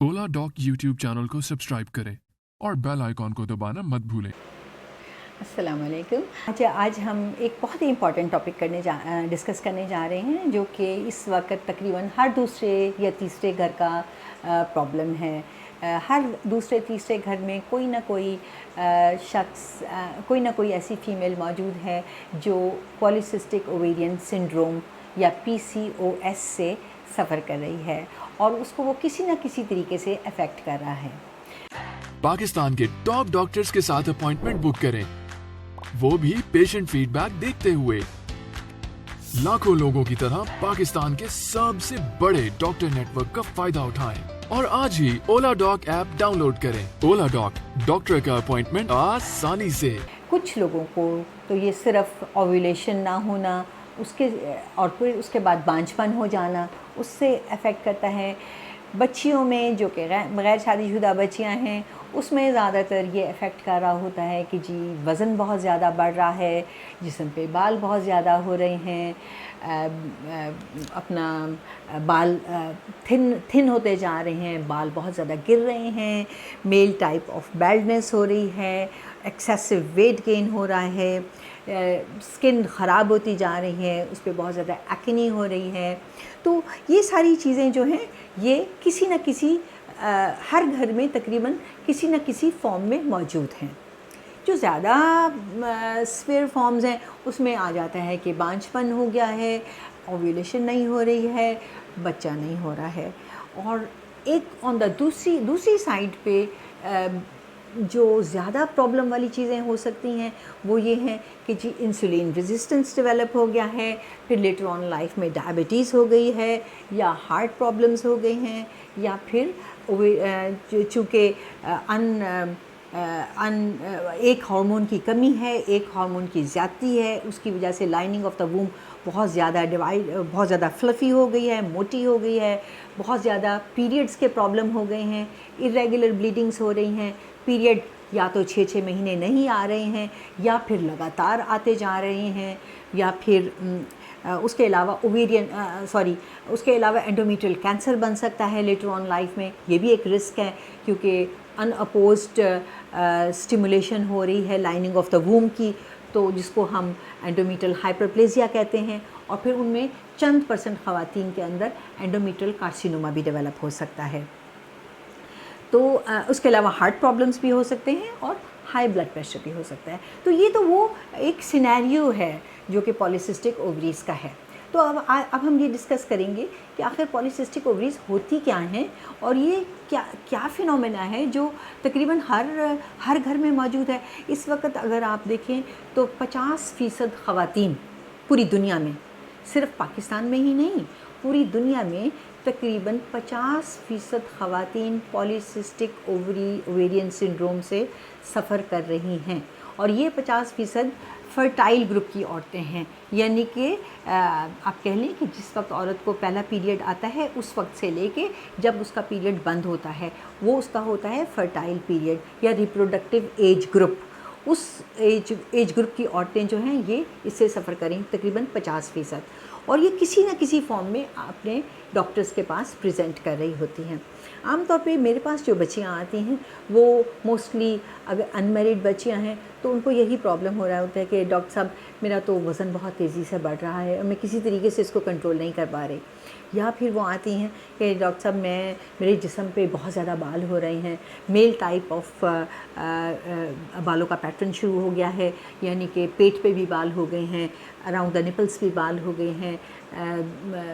ओला dock YouTube channel को subscribe करें और बेल आइकॉन को दबाना मत भूलें। अस्सलाम वालेकुम। अच्छा, आज हम एक बहुत ही इम्पॉर्टेंट टॉपिक डिस्कस करने जा रहे हैं, जो कि इस वक्त तकरीबन हर दूसरे या तीसरे घर का प्रॉब्लम है। हर दूसरे तीसरे घर में कोई ना कोई कोई ना कोई ऐसी फ़ीमेल मौजूद है जो पॉलीसिस्टिक ओवेरियन सिंड्रोम या PCOS से सफ़र कर रही है और उसको वो किसी न किसी तरीके से अफेक्ट कर रहा है। पाकिस्तान के टॉप डॉक्टर्स के साथ अपॉइंटमेंट बुक करें, वो भी पेशेंट फीडबैक देखते हुए। लाखों लोगों की तरह पाकिस्तान के सबसे बड़े डॉक्टर नेटवर्क का फायदा उठाएं और आज ही ओला डॉक ऐप डाउनलोड करें। ओला डॉक, डॉक्टर का अपॉइंटमेंट आसानी से। कुछ लोगों को तो ये सिर्फ ओव्यूलेशन ना होना और फिर उसके बाद बांझपन हो जाना, उससे अफेक्ट करता है। बच्चियों में जो कि गैर शादीशुदा बच्चियां हैं, उसमें ज़्यादातर ये अफेक्ट कर रहा होता है कि जी वज़न बहुत ज़्यादा बढ़ रहा है, जिस्म पे बाल बहुत ज़्यादा हो रहे हैं, अपना बाल थिन होते जा रहे हैं, बाल बहुत ज़्यादा गिर रहे हैं, मेल टाइप ऑफ बैल्डनेस हो रही है, एक्सेसिव वेट गेन हो रहा है, स्किन ख़राब होती जा रही है, उस पर बहुत ज़्यादा एक्ने हो रही है। तो ये सारी चीज़ें जो हैं ये किसी न किसी हर घर में तकरीबन किसी न किसी फॉर्म में मौजूद हैं। जो ज़्यादा स्फीयर फॉर्म्स हैं उसमें आ जाता है कि बांझपन हो गया है, ओव्यूलेशन नहीं हो रही है, बच्चा नहीं हो रहा है। और एक ऑन द दूसरी साइड पे जो ज़्यादा प्रॉब्लम वाली चीज़ें हो सकती हैं वो ये हैं कि जी इंसुलिन रेजिस्टेंस डेवलप हो गया है, फिर लेटर ऑन लाइफ में डायबिटीज़ हो गई है, या हार्ट प्रॉब्लम्स हो गई हैं, या फिर चूँकि एक हार्मोन की कमी है, एक हार्मोन की ज़्यादती है, उसकी वजह से लाइनिंग ऑफ द वूम बहुत ज़्यादा फ्लफ़ी हो गई है, मोटी हो गई है, बहुत ज़्यादा पीरियड्स के प्रॉब्लम हो गए हैं, इरेगुलर ब्लीडिंग्स हो रही हैं, पीरियड या तो 6-6 महीने नहीं आ रहे हैं या फिर लगातार आते जा रहे हैं, या फिर उसके अलावा उसके अलावा एंडोमेट्रियल कैंसर बन सकता है लेटर ऑन लाइफ में। ये भी एक रिस्क है क्योंकि अनअपोज्ड स्टिमुलेशन हो रही है लाइनिंग ऑफ द वूम की, तो जिसको हम एंडोमेट्रियल हाइपरप्लेजिया कहते हैं, और फिर उनमें चंद % ख़वातीन के अंदर एंडोमेट्रियल कार्सिनोमा भी डेवलप हो सकता है। तो उसके अलावा हार्ट प्रॉब्लम्स भी हो सकते हैं और हाई ब्लड प्रेशर भी हो सकता है। तो ये तो वो एक सिनेरियो है जो कि पॉलीसिस्टिक ओवरीज का है। तो अब हम ये डिस्कस करेंगे कि आखिर पॉलीसिस्टिक ओवरीज होती क्या हैं और ये क्या फिनोमेना है जो तकरीबन हर घर में मौजूद है। इस वक्त अगर आप देखें तो 50% ख़वातीन पूरी दुनिया में, सिर्फ पाकिस्तान में ही नहीं, पूरी दुनिया में तकरीबन 50% ख़वातीन पॉलीसिस्टिक ओवेरियन सिंड्रोम से सफ़र कर रही हैं, और ये 50% फर्टाइल ग्रुप की औरतें हैं। यानी कि आप कह लें कि जिस वक्त औरत को पहला पीरियड आता है उस वक्त से लेके जब उसका पीरियड बंद होता है वो उसका होता है फर्टाइल पीरियड या रिप्रोडक्टिव एज ग्रुप। उस एज ग्रुप की औरतें जो हैं ये इससे सफ़र करें तकरीबन 50%, और ये किसी न किसी फॉर्म में अपने डॉक्टर्स के पास प्रेजेंट कर रही होती हैं। आमतौर पे मेरे पास जो बच्चियाँ आती हैं वो मोस्टली अगर अनमेरिड बच्चियाँ हैं तो उनको यही प्रॉब्लम हो रहा होता है कि डॉक्टर साहब मेरा तो वज़न बहुत तेज़ी से बढ़ रहा है और मैं किसी तरीके से इसको कंट्रोल नहीं कर पा रही। या फिर वो आती हैं कि डॉक्टर साहब मेरे जिस्म पे बहुत ज़्यादा बाल हो रहे हैं, मेल टाइप ऑफ बालों का पैटर्न शुरू हो गया है, यानी कि पेट पे भी बाल हो गए हैं, अराउंड द निपल्स भी बाल हो गए हैं,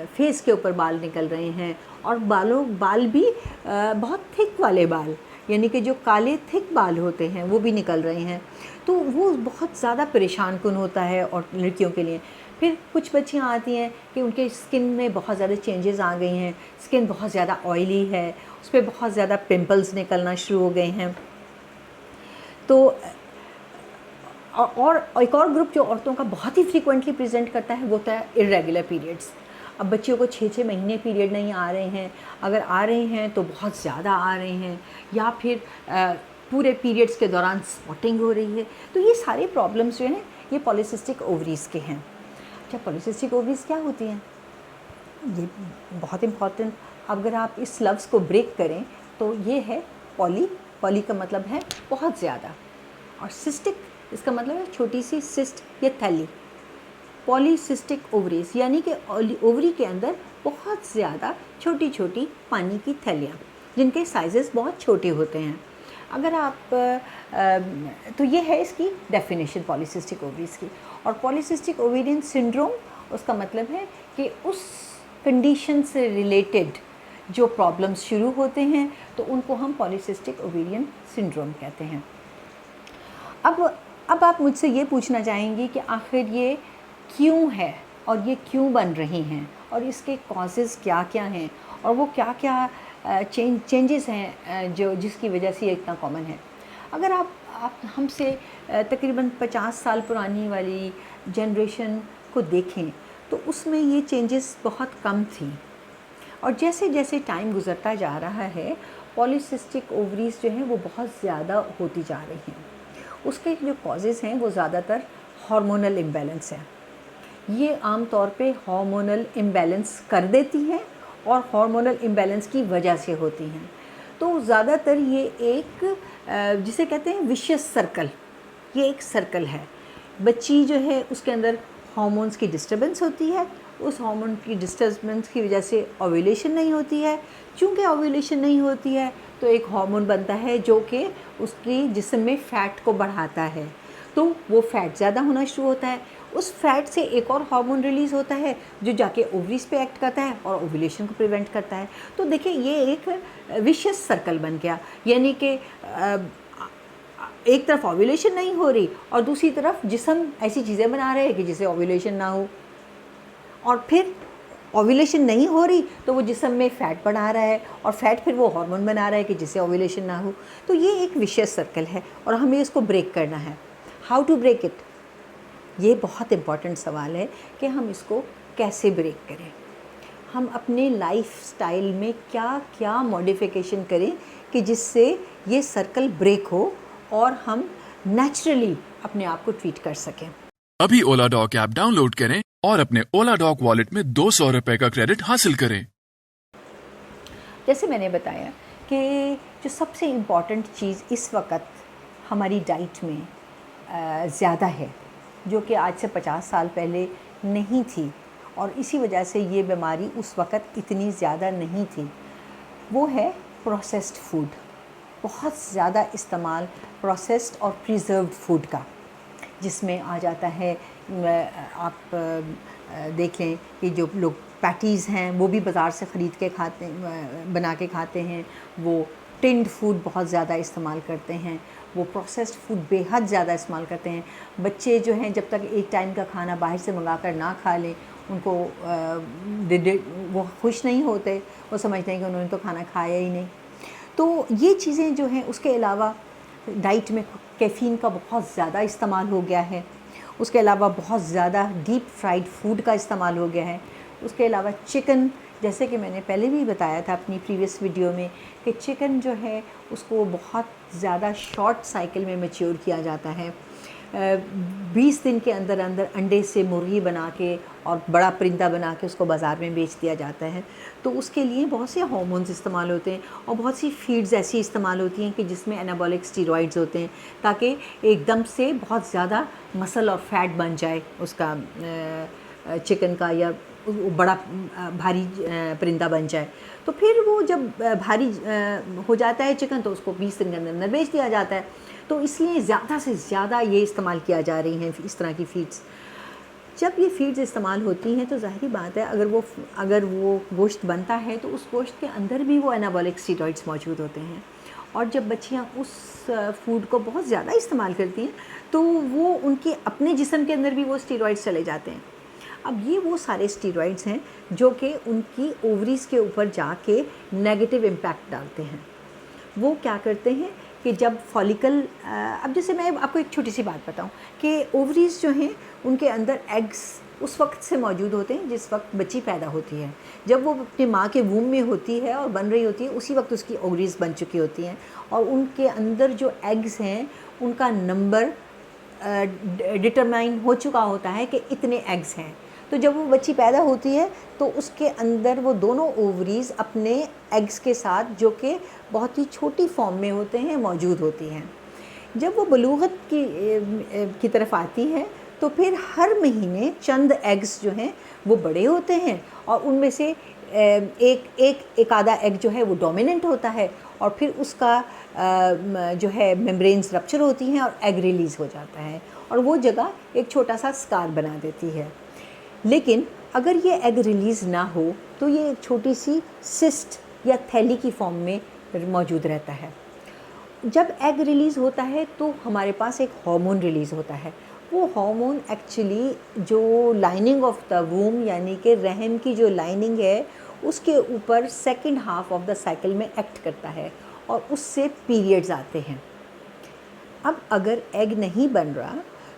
फेस के ऊपर बाल निकल रहे हैं, और बाल भी बहुत थिक वाले बाल, यानी कि जो काले थिक बाल होते हैं वो भी निकल रहे हैं। तो वो बहुत ज़्यादा परेशान कुन होता है और लड़कियों के लिए। फिर कुछ बच्चियाँ आती हैं कि उनके स्किन में बहुत ज़्यादा चेंजेस आ गई हैं, स्किन बहुत ज़्यादा ऑयली है, उस पर बहुत ज़्यादा पिंपल्स निकलना शुरू हो गए हैं। तो और एक और ग्रुप जो औरतों का बहुत ही फ्रीक्वेंटली प्रेजेंट करता है वो होता है इरेगुलर पीरियड्स। अब बच्चियों को 6-6 महीने पीरियड नहीं आ रहे हैं, अगर आ रहे हैं तो बहुत ज़्यादा आ रहे हैं, या फिर पूरे पीरियड्स के दौरान स्पॉटिंग हो रही है। तो ये सारे प्रॉब्लम्स जो हैं ये पॉलीसिस्टिक ओवरीज़ के हैं। अच्छा, पॉलीसिस्टिक ओवरीज़ क्या होती हैं? ये बहुत इम्पॉर्टेंट, अगर आप इस लफ्ज़ को ब्रेक करें तो ये है पॉली, पॉली का मतलब है बहुत ज़्यादा, और सिस्टिक इसका मतलब है छोटी सी सिस्ट या थैली। पॉलीसिस्टिक ओवरीज यानी कि ओवरी के अंदर बहुत ज़्यादा छोटी छोटी पानी की थैलियाँ जिनके साइजेस बहुत छोटे होते हैं। अगर आप तो ये है इसकी डेफिनेशन पॉलीसिस्टिक ओवरीज की। और पॉलीसिस्टिक ओवेरियन सिंड्रोम उसका मतलब है कि उस कंडीशन से रिलेटेड जो प्रॉब्लम्स शुरू होते हैं तो उनको हम पॉलीसिस्टिक ओवेरियन सिंड्रोम कहते हैं। अब आप मुझसे ये पूछना चाहेंगे कि आखिर ये क्यों है और ये क्यों बन रही हैं और इसके कॉजेज़ क्या क्या हैं और वो क्या क्या चेंजेस हैं जो जिसकी वजह से ये इतना कॉमन है। अगर आप हमसे तकरीबन 50 साल पुरानी वाली जनरेशन को देखें तो उसमें ये चेंजेस बहुत कम थी, और जैसे जैसे टाइम गुज़रता जा रहा है पॉलीसिस्टिक ओवरीज जो हैं वो बहुत ज़्यादा होती जा रही हैं। उसके जो कॉजेज़ हैं वो ज़्यादातर हार्मोनल इम्बैलेंस है। ये आम तौर पे हार्मोनल इम्बैलेंस कर देती हैं और हार्मोनल इम्बैलेंस की वजह से होती हैं। तो ज़्यादातर ये एक जिसे कहते हैं विशियस सर्कल, ये एक सर्कल है। बच्ची जो है उसके अंदर हार्मोन्स की डिस्टर्बेंस होती है, उस हार्मोन की डिस्टर्बेंस की वजह से ओव्यूलेशन नहीं होती है। चूँकि ओव्यूलेशन नहीं होती है तो एक हार्मोन बनता है जो कि उसकी जिस्म में फ़ैट को बढ़ाता है, तो वो फ़ैट ज़्यादा होना शुरू होता है। उस फैट से एक और हार्मोन रिलीज़ होता है जो जाके ओवरीज पे एक्ट करता है और ओव्यूलेशन को प्रिवेंट करता है। तो देखिए ये एक विशियस सर्कल बन गया, यानी कि एक तरफ ओव्यूलेशन नहीं हो रही और दूसरी तरफ जिस्म ऐसी चीज़ें बना रहे हैं कि जिससे ओव्यूलेशन ना हो, और फिर ओव्यूलेशन नहीं हो रही तो वो जिस्म में फ़ैट बढ़ा रहा है और फ़ैट फिर वो हार्मोन बना रहा है कि जिससे ओव्यूलेशन ना हो। तो ये एक विशियस सर्कल है और हमें इसको ब्रेक करना है। हाउ टू ब्रेक इट, ये बहुत इम्पॉर्टेंट सवाल है कि हम इसको कैसे ब्रेक करें। हम अपने लाइफ स्टाइल में क्या क्या मॉडिफिकेशन करें कि जिससे ये सर्कल ब्रेक हो और हम नेचुरली अपने आप को ट्रीट कर सकें। अभी ओला डॉग ऐप डाउनलोड करें और अपने ओला डॉग वॉलेट में 200 रुपए का क्रेडिट हासिल करें। जैसे मैंने बताया कि जो सबसे इम्पॉर्टेंट चीज़ इस वक्त हमारी डाइट में ज़्यादा है, जो कि आज से 50 साल पहले नहीं थी और इसी वजह से ये बीमारी उस वक़्त इतनी ज़्यादा नहीं थी, वो है प्रोसेस्ड फूड। बहुत ज़्यादा इस्तेमाल प्रोसेस्ड और प्रिजर्व्ड फूड का, जिसमें आ जाता है आप देख लें कि जो लोग पैटीज़ हैं वो भी बाज़ार से ख़रीद के खाते बना के खाते हैं, वो टिन्ड फूड बहुत ज़्यादा इस्तेमाल करते हैं, वो प्रोसेस्ड फूड बेहद ज़्यादा इस्तेमाल करते हैं। बच्चे जो हैं जब तक एक टाइम का खाना बाहर से मंगा कर ना खा लें उनको वो खुश नहीं होते, वो समझते हैं कि उन्होंने तो खाना खाया ही नहीं। तो ये चीज़ें जो हैं, उसके अलावा डाइट में कैफ़ीन का बहुत ज़्यादा इस्तेमाल हो गया है, उसके अलावा बहुत ज़्यादा डीप फ्राइड फूड का इस्तेमाल हो गया है, उसके अलावा चिकन, जैसे कि मैंने पहले भी बताया था अपनी प्रीवियस वीडियो में कि चिकन जो है उसको बहुत ज़्यादा शॉर्ट साइकिल में मैच्योर किया जाता है। 20 दिन के अंदर अंदर अंडे से मुर्गी बना के और बड़ा परिंदा बना के उसको बाज़ार में बेच दिया जाता है। तो उसके लिए बहुत से हार्मोन्स इस्तेमाल होते हैं और बहुत सी फीड्स ऐसी इस्तेमाल होती हैं कि जिसमें एनाबॉलिक स्टीरॉइड्स होते हैं, ताकि एकदम से बहुत ज़्यादा मसल और फैट बन जाए उसका चिकन का, या बड़ा भारी परिंदा बन जाए। तो फिर वो जब भारी हो जाता है चिकन तो उसको 20 दिन के अंदर बेच दिया जाता है। तो इसलिए ज़्यादा से ज़्यादा ये इस्तेमाल किया जा रही हैं इस तरह की फीड्स। जब ये फीड्स इस्तेमाल होती हैं तो ज़ाहिरी बात है अगर वो गोश्त बनता है तो उस गोश्त के अंदर भी वो एनाबॉलिक स्टीरॉइड्स मौजूद होते हैं, और जब बच्चियाँ उस फूड को बहुत ज़्यादा इस्तेमाल करती हैं तो वो उनके अपने जिस्म के अंदर भी वो स्टीरॉइड्स चले जाते हैं। अब ये वो सारे स्टीरॉइड्स हैं जो कि उनकी ओवरीज़ के ऊपर जाके नेगेटिव इम्पैक्ट डालते हैं। वो क्या करते हैं कि जब फॉलिकल, अब जैसे मैं आपको एक छोटी सी बात बताऊं कि ओवरीज़ जो हैं उनके अंदर एग्स उस वक्त से मौजूद होते हैं जिस वक्त बच्ची पैदा होती है। जब वो अपनी माँ के वूम में होती है और बन रही होती है, उसी वक्त उसकी ओवरीज़ बन चुकी होती हैं, और उनके अंदर जो एग्स हैं उनका नंबर डिटरमाइन हो चुका होता है कि इतने एग्स हैं। तो जब वो बच्ची पैदा होती है तो उसके अंदर वो दोनों ओवरीज़ अपने एग्स के साथ, जो कि बहुत ही छोटी फॉर्म में होते हैं, मौजूद होती हैं। जब वो बलूगत की तरफ आती है तो फिर हर महीने चंद एग्स जो हैं वो बड़े होते हैं और उनमें से एक आधा एग जो है वो डोमिनेंट होता है और फिर उसका जो है मेम्ब्रेन्स रप्चर होती हैं और एग रिलीज़ हो जाता है और वो जगह एक छोटा सा स्कार बना देती है। लेकिन अगर ये एग रिलीज़ ना हो तो ये एक छोटी सी सिस्ट या थैली की फॉर्म में मौजूद रहता है। जब एग रिलीज़ होता है तो हमारे पास एक हार्मोन रिलीज़ होता है। वो हार्मोन एक्चुअली जो लाइनिंग ऑफ द वूम यानी कि रहम की जो लाइनिंग है उसके ऊपर second half of the cycle में एक्ट करता है और उससे पीरियड्स आते हैं। अब अगर एग नहीं बन रहा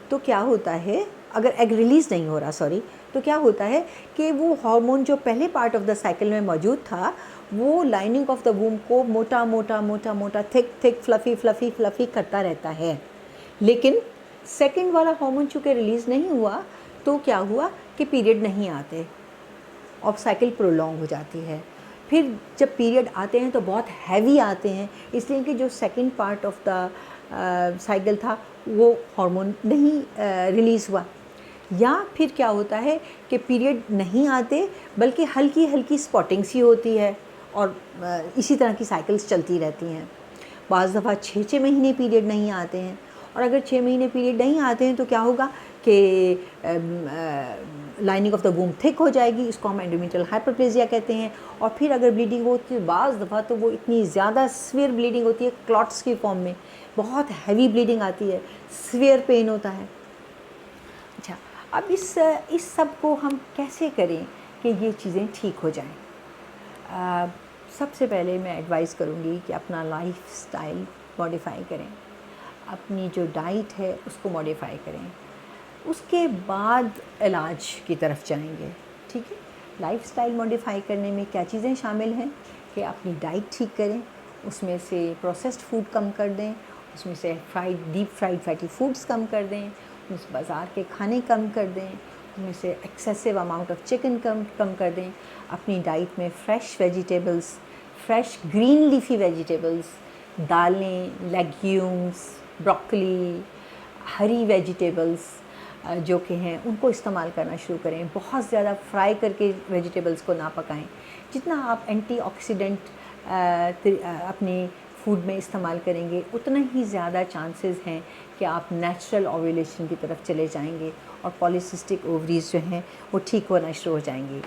तो क्या होता है, अगर एग रिलीज़ नहीं हो रहा तो क्या होता है कि वो हार्मोन जो पहले पार्ट ऑफ द साइकिल में मौजूद था वो लाइनिंग ऑफ द वूम को मोटा मोटा थिक फ्लफ़ी करता रहता है। लेकिन सेकंड वाला हार्मोन चूँकि रिलीज़ नहीं हुआ तो क्या हुआ कि पीरियड नहीं आते और साइकिल प्रोलॉन्ग हो जाती है। फिर जब पीरियड आते हैं तो बहुत हैवी आते हैं, इसलिए कि जो second part of the cycle था वो हार्मोन नहीं रिलीज़ हुआ। या फिर क्या होता है कि पीरियड नहीं आते बल्कि हल्की हल्की स्पॉटिंग सी होती है और इसी तरह की साइकिल्स चलती रहती हैं। बाज़ दफ़ा 6 महीने पीरियड नहीं आते हैं और अगर 6 महीने पीरियड नहीं आते हैं तो क्या होगा कि लाइनिंग ऑफ द वूम थिक हो जाएगी, इसको हम एंडोमेट्रियल हाइपरप्लेजिया कहते हैं। और फिर अगर ब्लीडिंग होती है बाज़ दफ़ा तो वो इतनी ज़्यादा सीवियर ब्लीडिंग होती है, क्लॉट्स की फॉर्म में बहुत हैवी ब्लीडिंग आती है, सीवियर पेन होता है। अच्छा, अब इस सब को हम कैसे करें कि ये चीज़ें ठीक हो जाएं? सबसे पहले मैं एडवाइस करूँगी कि अपना लाइफ स्टाइल मॉडिफाई करें, अपनी जो डाइट है उसको मॉडिफाई करें, उसके बाद इलाज की तरफ जाएंगे। ठीक है, लाइफ स्टाइल मॉडिफाई करने में क्या चीज़ें शामिल हैं कि अपनी डाइट ठीक करें, उसमें से प्रोसेस्ड फूड कम कर दें, उसमें से डीप फ्राइड फैटी फूड्स कम कर दें, उस बाज़ार के खाने कम कर दें, उनमें से एक्सेसिव अमाउंट ऑफ चिकन कम कर दें। अपनी डाइट में fresh vegetables, fresh green leafy vegetables, दालें, लेग्यूम्स, ब्रोकली, हरी वेजिटेबल्स जो कि हैं उनको इस्तेमाल करना शुरू करें। बहुत ज़्यादा फ्राई करके वेजिटेबल्स को ना पकाएं। जितना आप एंटीऑक्सीडेंट अपनी फूड में इस्तेमाल करेंगे उतना ही ज़्यादा चांसेस हैं कि आप नेचुरल ओव्यूलेशन की तरफ चले जाएंगे और पॉलीसिस्टिक ओवरीज जो हैं वो ठीक होना शुरू हो जाएंगी।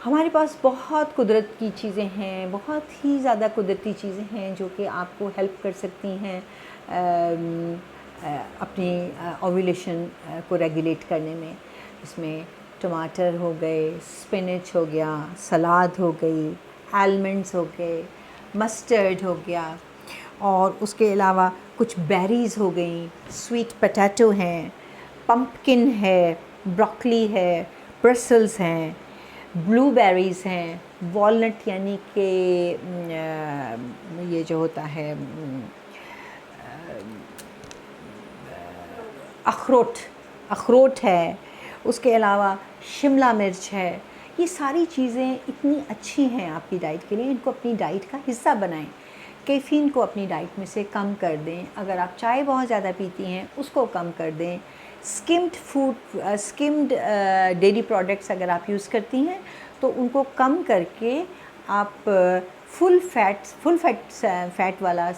हमारे पास बहुत कुदरत की चीज़ें हैं, बहुत ही ज़्यादा कुदरती चीज़ें हैं जो कि आपको हेल्प कर सकती हैं अपनी ओव्यूलेशन को रेगुलेट करने में। इसमें टमाटर हो गए, स्पिनच हो गया, सलाद हो गई, आलमंड्स हो गए, मस्टर्ड हो गया और उसके अलावा कुछ बेरीज़ हो गई, स्वीट पोटैटो हैं, पम्पकिन है, ब्रोकली है, ब्रसल्स हैं, ब्लूबेरीज़ हैं, वॉलनट यानी कि ये जो होता है अखरोट है, उसके अलावा शिमला मिर्च है। ये सारी चीज़ें इतनी अच्छी हैं आपकी डाइट के लिए, इनको अपनी डाइट का हिस्सा बनाएं। कैफ़ीन को अपनी डाइट में से कम कर दें। अगर आप चाय बहुत ज़्यादा पीती हैं उसको कम कर दें। स्किम्ड डेयरी प्रोडक्ट्स अगर आप यूज़ करती हैं तो उनको कम करके आप फुल फैट वाला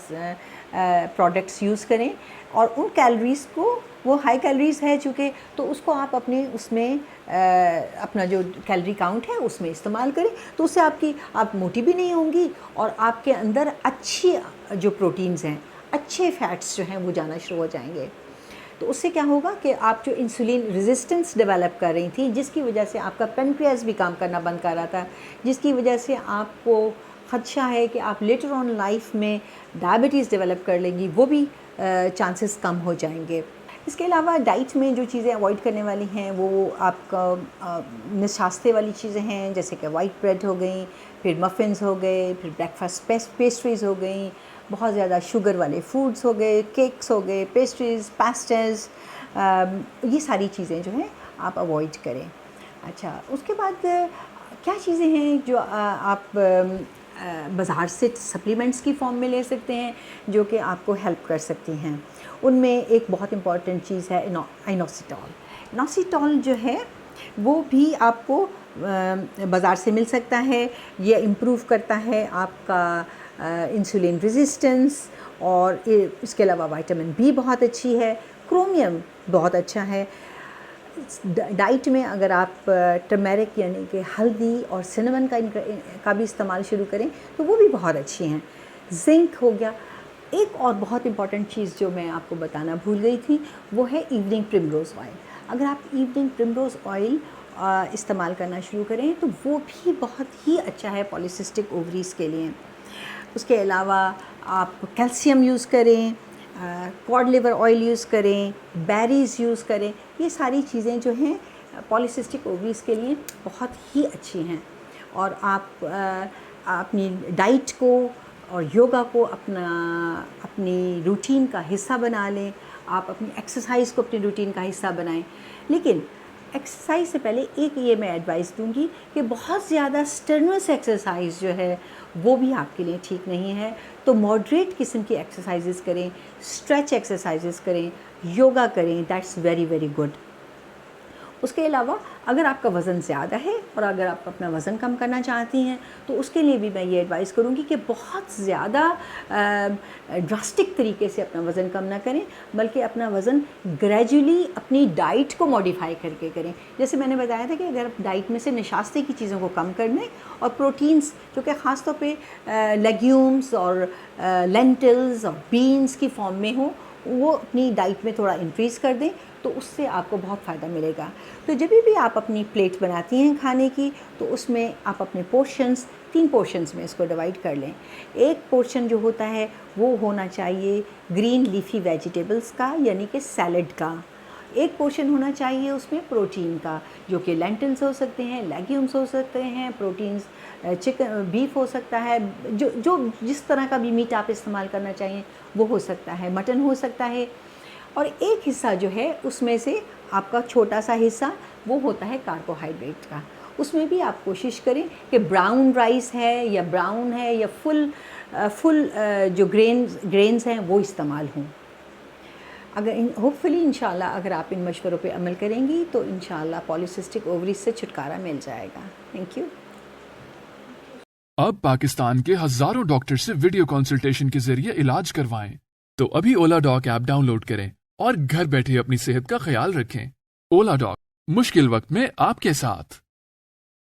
प्रोडक्ट्स यूज़ करें और उन कैलोरीज़ को, वो हाई कैलोरीज़ है चूँकि, तो उसको आप अपने उसमें अपना जो कैलोरी काउंट है उसमें इस्तेमाल करें। तो उससे आप मोटी भी नहीं होंगी और आपके अंदर अच्छी जो प्रोटीन्स हैं, अच्छे फैट्स जो हैं वो जाना शुरू हो जाएंगे। तो उससे क्या होगा कि आप जो इंसुलिन रेजिस्टेंस डेवलप कर रही थी, जिसकी वजह से आपका पेनक्रियास भी काम करना बंद कर रहा था, जिसकी वजह से आपको ख़दशा है कि आप लेटर ऑन लाइफ में डायबिटीज़ डेवलप कर लेंगी, वो भी चांसेस कम हो जाएंगे। इसके अलावा डाइट में जो चीज़ें अवॉइड करने वाली हैं वो आपका निशास्ते वाली चीज़ें हैं, जैसे कि वाइट ब्रेड हो गई, फिर मफ़िन्स हो गए, फिर ब्रेकफास्ट पेस्ट्रीज़ हो गई, बहुत ज़्यादा शुगर वाले फूड्स हो गए, केक्स हो गए, पेस्ट्रीज़, पास्टेज़, ये सारी चीज़ें जो हैं आप अवॉइड करें। अच्छा, उसके बाद क्या चीज़ें हैं जो आप बाज़ार से सप्लीमेंट्स की फॉर्म में ले सकते हैं जो कि आपको हेल्प कर सकती हैं। उनमें एक बहुत इम्पॉर्टेंट चीज़ है इनोसिटॉल। इनोसिटॉल जो है वो भी आपको बाज़ार से मिल सकता है। ये इम्प्रूव करता है आपका इंसुलिन रेजिस्टेंस, और इसके अलावा विटामिन बी बहुत अच्छी है, क्रोमियम बहुत अच्छा है। डाइट में अगर आप टर्मेरिक यानी कि हल्दी और सिनेमन का भी इस्तेमाल शुरू करें तो वो भी बहुत अच्छी हैं। जिंक हो गया। एक और बहुत इम्पॉर्टेंट चीज़ जो मैं आपको बताना भूल गई थी वो है इवनिंग प्रिमरोज़ ऑयल। अगर आप इवनिंग प्रिमरोज़ ऑयल इस्तेमाल करना शुरू करें तो वो भी बहुत ही अच्छा है पॉलीसिस्टिक ओवरीज़ के लिए। उसके अलावा आप कैल्शियम यूज़ करें, कॉड लिवर ऑयल यूज़ करें, बेरीज़ यूज़ करें। ये सारी चीज़ें जो हैं पॉलीसिस्टिक ओवरीज़ के लिए बहुत ही अच्छी हैं। और आप अपनी डाइट को और योगा को अपनी रूटीन का हिस्सा बना लें। आप अपनी एक्सरसाइज को अपनी रूटीन का हिस्सा बनाएं। लेकिन एक्सरसाइज से पहले एक ये मैं एडवाइस दूंगी कि बहुत ज़्यादा स्ट्रेनुअस एक्सरसाइज जो है वो भी आपके लिए ठीक नहीं है। तो मॉडरेट किस्म की एक्सरसाइजेस करें, स्ट्रेच एक्सरसाइजेस करें, योगा करें, दैट्स वेरी वेरी गुड। उसके अलावा अगर आपका वज़न ज़्यादा है और अगर आप अपना वज़न कम करना चाहती हैं तो उसके लिए भी मैं ये एडवाइस करूँगी कि बहुत ज़्यादा ड्रास्टिक तरीके से अपना वज़न कम ना करें, बल्कि अपना वज़न ग्रेजुअली अपनी डाइट को मॉडिफाई करके करें। जैसे मैंने बताया था कि अगर आप डाइट में से निशास्ते की चीज़ों को कम कर लें और प्रोटीन्स जो कि ख़ास तौर पे लेग्यूम्स और लेंटिल्स और बीन्स की फॉर्म में हो वो अपनी डाइट में थोड़ा इंक्रीज़ कर दें तो उससे आपको बहुत फ़ायदा मिलेगा। तो जब भी आप अपनी प्लेट बनाती हैं खाने की तो उसमें आप अपने पोर्शंस 3 पोर्शंस में इसको डिवाइड कर लें। एक पोर्शन जो होता है वो होना चाहिए ग्रीन लीफी वेजिटेबल्स का यानी कि सैलड का। एक पोर्शन होना चाहिए उसमें प्रोटीन का जो कि लेंटिल्स हो सकते हैं, लेग्यूम्स हो सकते हैं, प्रोटीन्स चिकन बीफ हो सकता है, जो जिस तरह का भी मीट आप इस्तेमाल करना चाहिए वो हो सकता है, मटन हो सकता है। और एक हिस्सा जो है उसमें से आपका छोटा सा हिस्सा वो होता है कार्बोहाइड्रेट का। उसमें भी आप कोशिश करें कि ब्राउन राइस है या ब्राउन है या फुल जो ग्रेन्स हैं वो इस्तेमाल हों। अगर होपफुली इंशाल्लाह अगर आप इन मशवरों पे अमल करेंगी तो इंशाल्लाह पॉलीसिस्टिक ओवरीज से छुटकारा मिल जाएगा। Thank you. अब पाकिस्तान के हजारों डॉक्टर से वीडियो कंसल्टेशन के जरिए इलाज करवाएं। तो अभी ओला डॉक ऐप डाउनलोड करें और घर बैठे अपनी सेहत का ख्याल रखें। ओला डॉक, मुश्किल वक्त में आपके साथ।